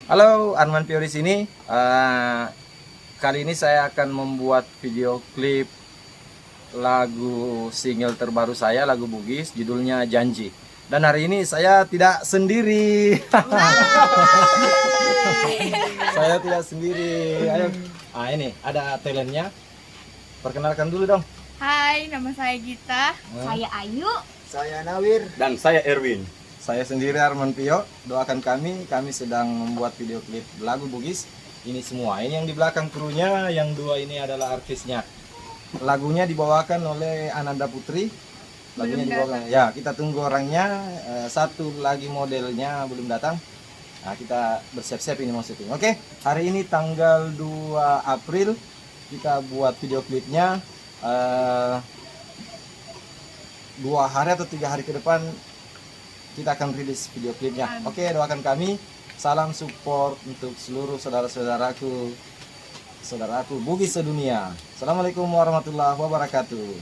Halo, Arman Pio di sini. Kali ini saya akan membuat video klip lagu single terbaru saya, lagu Bugis, judulnya Janji. Dan hari ini saya tidak sendiri. Saya tidak sendiri. Ayo, ini ada talentnya. Perkenalkan dulu dong. Hai, nama saya Gita. Saya Ayu. Saya Nawir. Dan saya Erwin. Saya sendiri Arman Pio. Doakan kami sedang membuat video klip lagu Bugis. Ini semua. Ini yang di belakang krunya, yang dua ini adalah artisnya. Lagunya dibawakan oleh Ananda Putri. Lagunya dibawakan. Ya, kita tunggu orangnya. Satu lagi modelnya belum datang. Nah, kita bersiap-siap ini mau syuting. Oke, hari ini tanggal 2 April kita buat video klipnya. 2 hari atau 3 hari ke depan kita akan rilis video klipnya. Oke, doakan kami. Salam support untuk seluruh saudaraku Bugis sedunia. Assalamualaikum warahmatullahi wabarakatuh.